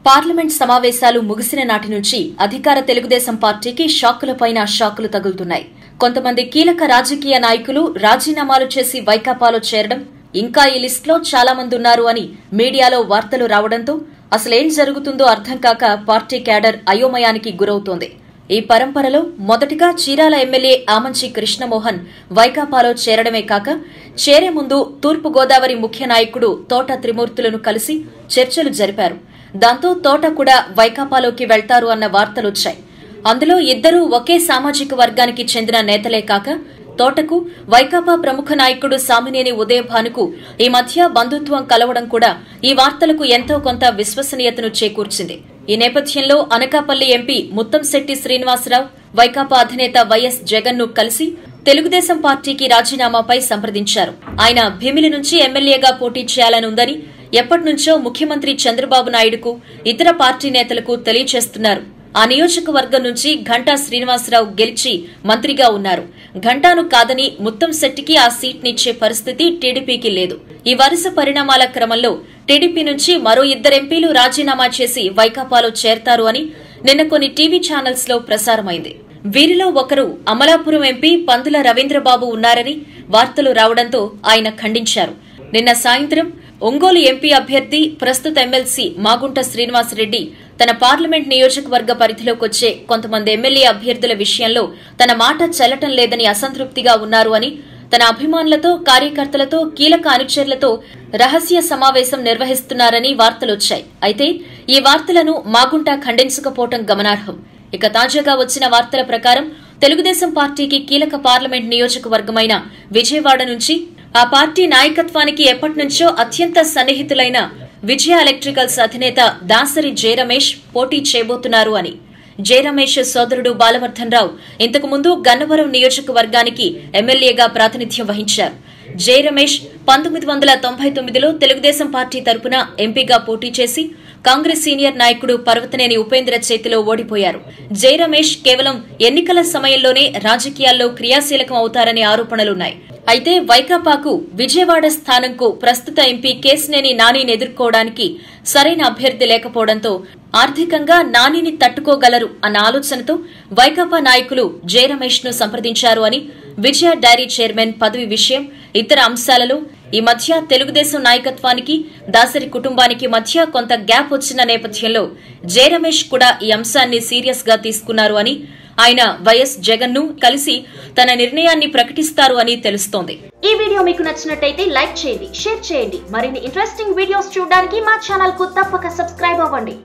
Parliament సమావేశాలు ముగిసిన నాటి నుంచి అధికార తెలుగుదేశం పార్టీకి షాకులపైన షాకులు తగులుతున్నాయి. కొంతమంది కీలక రాజకీయ నాయకులు రాజీనామాలు చేసి వైకాపాలో చేరడం, ఇంకా ఈ లిస్టులో చాలా మంది ఉన్నారు అని మీడియాలో వార్తలు రావడంతో అసలేం జరుగుతుందో అర్థం కాక పార్టీ క్యాడర్ అయోమయానికి గురవుతోంది. ఈ పరంపరలో మొదటిగా చీరాల ఎమ్మెల్యే ఆమంచి కృష్ణమోహన్ వైకాపాలో చేరడమే కాక చేరే ముందు తూర్పు గోదావరి ముఖ్య నాయకుడు తోట త్రిమూర్తులను కలిసి చర్చలు జరిపారు. దాంతో తోట కూడా వైకాపాలోకి వెళ్తారు అన్న వార్తలొచ్చాయి. అందులో ఇద్దరూ ఒకే సామాజిక వర్గానికి చెందిన నేతలే కాక తోటకు వైకాపా ప్రముఖ నాయకుడు సామినేని ఉదయభానుకు ఈ మధ్య బంధుత్వం కలవడం కూడా ఈ వార్తలకు ఎంతో కొంత విశ్వసనీయతను చేకూర్చింది. ఈ నేపథ్యంలో అనకాపల్లి ఎంపీ ముత్తంశెట్టి శ్రీనివాసరావు వైకాపా అధినేత వైఎస్ జగన్ ను కలిసి తెలుగుదేశం పార్టీకి రాజీనామాపై సంప్రదించారు. ఆయన భీమిలి నుంచి ఎమ్మెల్యేగా పోటీ చేయాలని ఉందని ఎప్పటినుంచో ముఖ్యమంత్రి చంద్రబాబు నాయుడుకు ఇతర పార్టీ నేతలకు తెలియచేస్తున్నారు. ఆ నియోజకవర్గం నుంచి ఘంటా శ్రీనివాసరావు గెలిచి మంత్రిగా ఉన్నారు. ఘంటాను కాదని ముత్తంశెట్టికి ఆ సీట్నిచ్చే పరిస్థితి టీడీపీకి లేదు. ఈ వరుస పరిణామాల క్రమంలో టీడీపీ నుంచి మరో ఇద్దరు ఎంపీలు రాజీనామా చేసి వైకాపాలో చేరతారు అని నిన్న కొన్ని టీవీ ఛానల్స్ లో ప్రసారమైంది. వీరిలో ఒకరు అమలాపురం ఎంపీ పందుల రవీంద్రబాబు ఉన్నారని వార్తలు రావడంతో ఆయన ఖండించారు. నిన్న సాయంత్రం ఒంగోలు ఎంపీ అభ్యర్థి ప్రస్తుత ఎమ్మెల్సీ మాగుంట శ్రీనివాసరెడ్డి తన పార్లమెంట్ నియోజకవర్గ పరిధిలోకొచ్చే కొంతమంది ఎమ్మెల్యే అభ్యర్థుల విషయంలో తన మాట చెల్లటం లేదని అసంతృప్తిగా ఉన్నారు అని, తన అభిమానులతో కార్యకర్తలతో కీలక అనుచరులతో రహస్య సమావేశం నిర్వహిస్తున్నారని వార్తలొచ్చాయి. అయితే ఈ వార్తలను మాగుంట ఖండించకపోవడం గమనార్హం. ఇక తాజాగా వచ్చిన వార్తల ప్రకారం తెలుగుదేశం పార్టీకి కీలక పార్లమెంట్ నియోజకవర్గమైన విజయవాడ నుంచి ఆ పార్టీ నాయకత్వానికి ఎప్పటినుంచో అత్యంత సన్నిహితులైన విజయ ఎలక్ట్రికల్స్ అధినేత దాసరి జయరమేష్ పోటీ చేయబోతున్నారు అని. జయరమేష్ సోదరుడు బాలవర్ధన్ రావు ఇంతకు ముందు గన్నవరం నియోజకవర్గానికి ఎమ్మెల్యేగా ప్రాతినిధ్యం వహించారు. జయరమేష్ 1999లో తెలుగుదేశం పార్టీ తరపున ఎంపీగా పోటీ చేసి కాంగ్రెస్ సీనియర్ నాయకుడు పర్వతనేని ఉపేంద్ర చేతిలో ఓడిపోయారు. జయరమేష్ కేవలం ఎన్నికల సమయంలోనే రాజకీయాల్లో క్రియాశీలకం అవుతారనే ఆరోపణలున్నాయి. అయితే వైకాపాకు విజయవాడ స్థానంకు ప్రస్తుత ఎంపీ కేశినేని నానిని ఎదుర్కోవడానికి సరైన అభ్యర్థి లేకపోవడంతో ఆర్థికంగా నానిని తట్టుకోగలరు అన్న ఆలోచనతో వైకాపా నాయకులు జయరమేష్ ను సంప్రదించారు అని, విజయ డైరీ చైర్మన్ పదవి విషయం, ఇతర అంశాలలో ఈ మధ్య తెలుగుదేశం నాయకత్వానికి దాసరి కుటుంబానికి మధ్య కొంత గ్యాప్ వచ్చిన నేపథ్యంలో జయరమేష్ కూడా ఈ అంశాన్ని సీరియస్ గా తీసుకున్నారు అని, ఆయన వైఎస్ జగన్ ను కలిసి తన నిర్ణయాన్ని ప్రకటిస్తారు అని తెలుస్తోంది. ఈ వీడియో మీకు నచ్చినట్టయితే లైక్ చేయండి, షేర్ చేయండి. మరిన్ని ఇంట్రెస్టింగ్ వీడియోస్ చూడడానికి మా ఛానల్ కు తప్పక సబ్స్క్రైబ్ అవ్వండి.